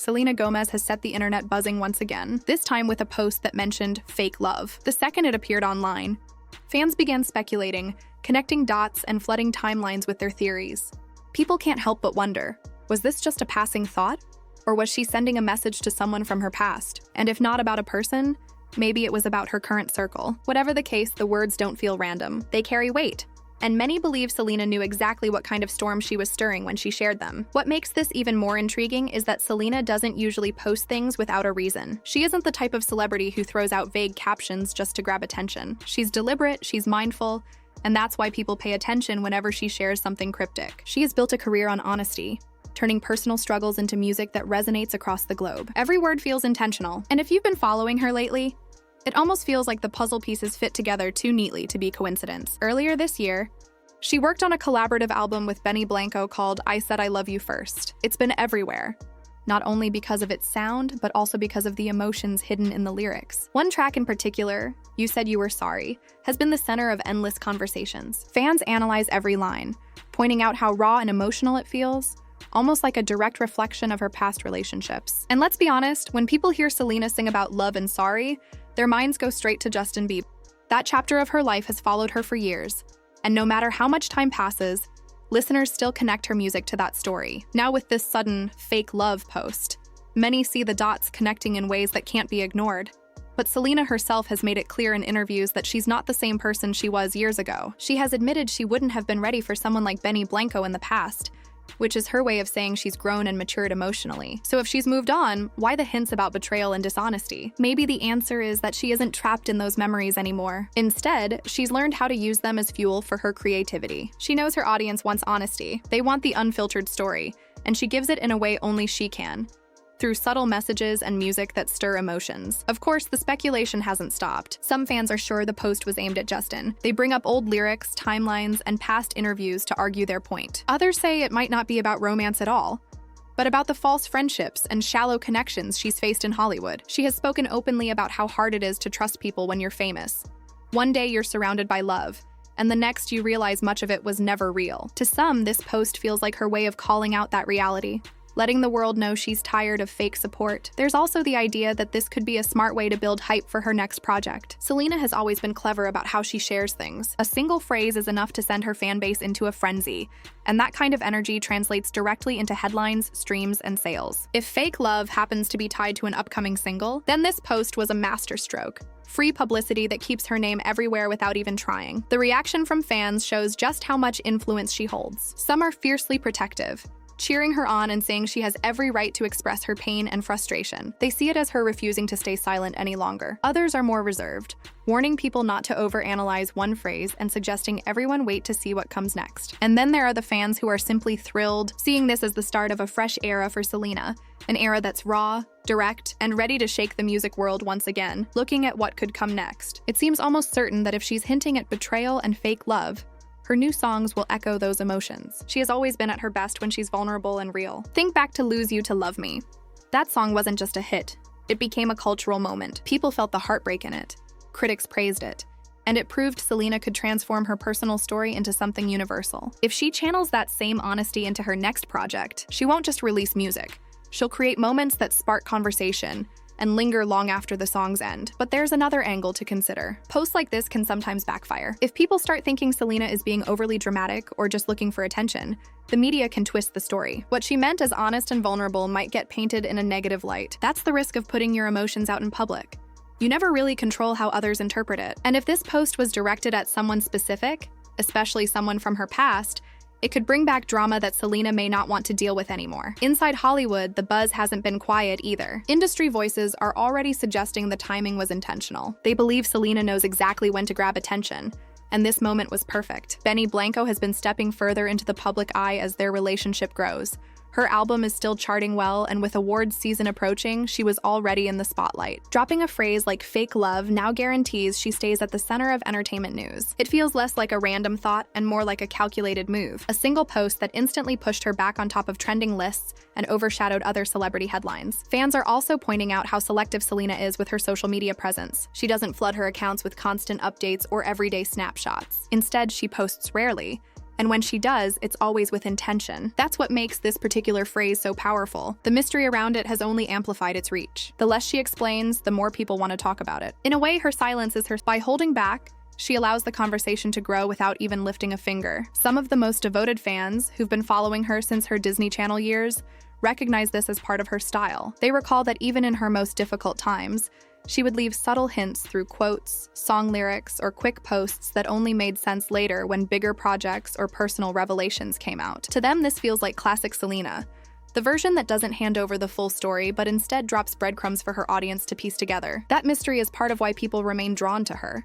Selena Gomez has set the internet buzzing once again, this time with a post that mentioned fake love. The second it appeared online, fans began speculating, connecting dots and flooding timelines with their theories. People can't help but wonder, was this just a passing thought? Or was she sending a message to someone from her past? And if not about a person, maybe it was about her current circle. Whatever the case, the words don't feel random. They carry weight. And many believe Selena knew exactly what kind of storm she was stirring when she shared them. What makes this even more intriguing is that Selena doesn't usually post things without a reason. She isn't the type of celebrity who throws out vague captions just to grab attention. She's deliberate, she's mindful, and that's why people pay attention whenever she shares something cryptic. She has built a career on honesty, turning personal struggles into music that resonates across the globe. Every word feels intentional, and if you've been following her lately, it almost feels like the puzzle pieces fit together too neatly to be coincidence. Earlier this year, she worked on a collaborative album with Benny Blanco called I Said I Love You First. It's been everywhere, not only because of its sound, but also because of the emotions hidden in the lyrics. One track in particular, You Said You Were Sorry, has been the center of endless conversations. Fans analyze every line, pointing out how raw and emotional it feels, almost like a direct reflection of her past relationships. And let's be honest, when people hear Selena sing about love and sorry, their minds go straight to Justin Bieber. That chapter of her life has followed her for years, and no matter how much time passes, listeners still connect her music to that story. Now with this sudden fake love post, many see the dots connecting in ways that can't be ignored. But Selena herself has made it clear in interviews that she's not the same person she was years ago. She has admitted she wouldn't have been ready for someone like Benny Blanco in the past, which is her way of saying she's grown and matured emotionally. So if she's moved on, why the hints about betrayal and dishonesty? Maybe the answer is that she isn't trapped in those memories anymore. Instead, she's learned how to use them as fuel for her creativity. She knows her audience wants honesty. They want the unfiltered story, and she gives it in a way only she can, through subtle messages and music that stir emotions. Of course, the speculation hasn't stopped. Some fans are sure the post was aimed at Justin. They bring up old lyrics, timelines, and past interviews to argue their point. Others say it might not be about romance at all, but about the false friendships and shallow connections she's faced in Hollywood. She has spoken openly about how hard it is to trust people when you're famous. One day you're surrounded by love, and the next you realize much of it was never real. To some, this post feels like her way of calling out that reality, letting the world know she's tired of fake support. There's also the idea that this could be a smart way to build hype for her next project. Selena has always been clever about how she shares things. A single phrase is enough to send her fan base into a frenzy, and that kind of energy translates directly into headlines, streams, and sales. If fake love happens to be tied to an upcoming single, then this post was a masterstroke. Free publicity that keeps her name everywhere without even trying. The reaction from fans shows just how much influence she holds. Some are fiercely protective, cheering her on and saying she has every right to express her pain and frustration. They see it as her refusing to stay silent any longer. Others are more reserved, warning people not to overanalyze one phrase and suggesting everyone wait to see what comes next. And then there are the fans who are simply thrilled, seeing this as the start of a fresh era for Selena, an era that's raw, direct, and ready to shake the music world once again, looking at what could come next. It seems almost certain that if she's hinting at betrayal and fake love, her new songs will echo those emotions. She has always been at her best when she's vulnerable and real. Think back to Lose You to Love Me. That song wasn't just a hit. It became a cultural moment. People felt the heartbreak in it. Critics praised it. And it proved Selena could transform her personal story into something universal. If she channels that same honesty into her next project, she won't just release music. She'll create moments that spark conversation and linger long after the song's end. But there's another angle to consider. Posts like this can sometimes backfire. If people start thinking Selena is being overly dramatic or just looking for attention, the media can twist the story. What she meant as honest and vulnerable might get painted in a negative light. That's the risk of putting your emotions out in public. You never really control how others interpret it. And if this post was directed at someone specific, especially someone from her past, it could bring back drama that Selena may not want to deal with anymore. Inside Hollywood, the buzz hasn't been quiet either. Industry voices are already suggesting the timing was intentional. They believe Selena knows exactly when to grab attention, and this moment was perfect. Benny Blanco has been stepping further into the public eye as their relationship grows. Her album is still charting well, and with awards season approaching, she was already in the spotlight. Dropping a phrase like fake love now guarantees she stays at the center of entertainment news. It feels less like a random thought and more like a calculated move, a single post that instantly pushed her back on top of trending lists and overshadowed other celebrity headlines. Fans are also pointing out how selective Selena is with her social media presence. She doesn't flood her accounts with constant updates or everyday snapshots. Instead, she posts rarely, And when she does, it's always with intention. That's what makes this particular phrase so powerful. The mystery around it has only amplified its reach. The less she explains, the more people want to talk about it. In a way, her silence is her. By holding back, she allows the conversation to grow without even lifting a finger. Some of the most devoted fans, who've been following her since her Disney Channel years, recognize this as part of her style. They recall that even in her most difficult times, she would leave subtle hints through quotes, song lyrics, or quick posts that only made sense later when bigger projects or personal revelations came out. To them, this feels like classic Selena, the version that doesn't hand over the full story but instead drops breadcrumbs for her audience to piece together. That mystery is part of why people remain drawn to her.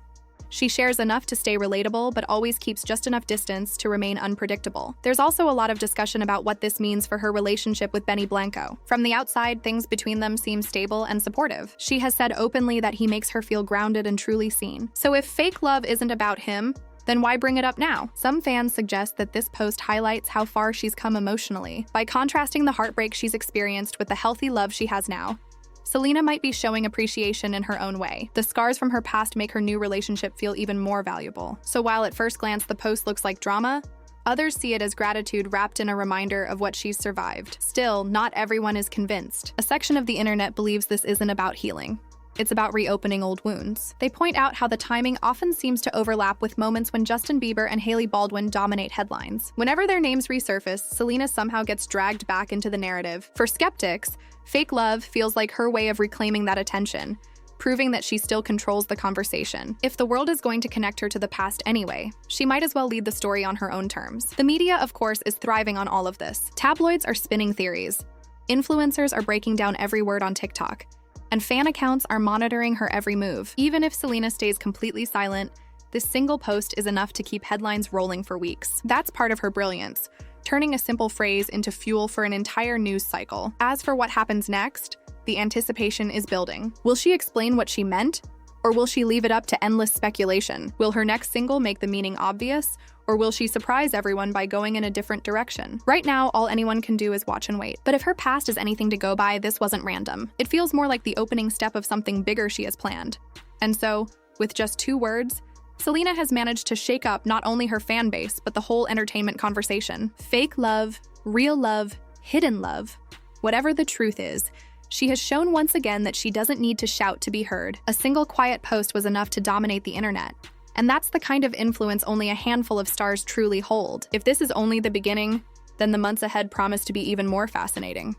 She shares enough to stay relatable, but always keeps just enough distance to remain unpredictable. There's also a lot of discussion about what this means for her relationship with Benny Blanco. From the outside, things between them seem stable and supportive. She has said openly that he makes her feel grounded and truly seen. So if fake love isn't about him, then why bring it up now? Some fans suggest that this post highlights how far she's come emotionally. By contrasting the heartbreak she's experienced with the healthy love she has now, Selena might be showing appreciation in her own way. The scars from her past make her new relationship feel even more valuable. So while at first glance the post looks like drama, others see it as gratitude wrapped in a reminder of what she's survived. Still, not everyone is convinced. A section of the internet believes this isn't about healing. It's about reopening old wounds. They point out how the timing often seems to overlap with moments when Justin Bieber and Hailey Baldwin dominate headlines. Whenever their names resurface, Selena somehow gets dragged back into the narrative. For skeptics, fake love feels like her way of reclaiming that attention, proving that she still controls the conversation. If the world is going to connect her to the past anyway, she might as well lead the story on her own terms. The media, of course, is thriving on all of this. Tabloids are spinning theories. Influencers are breaking down every word on TikTok. And fan accounts are monitoring her every move. Even if Selena stays completely silent, this single post is enough to keep headlines rolling for weeks. That's part of her brilliance, turning a simple phrase into fuel for an entire news cycle. As for what happens next, the anticipation is building. Will she explain what she meant? Or will she leave it up to endless speculation? Will her next single make the meaning obvious? Or will she surprise everyone by going in a different direction? Right now, all anyone can do is watch and wait. But if her past is anything to go by, this wasn't random. It feels more like the opening step of something bigger she has planned. And so, with just 2 words, Selena has managed to shake up not only her fan base, but the whole entertainment conversation. Fake love, real love, hidden love. Whatever the truth is, she has shown once again that she doesn't need to shout to be heard. A single quiet post was enough to dominate the internet. And that's the kind of influence only a handful of stars truly hold. If this is only the beginning, then the months ahead promise to be even more fascinating.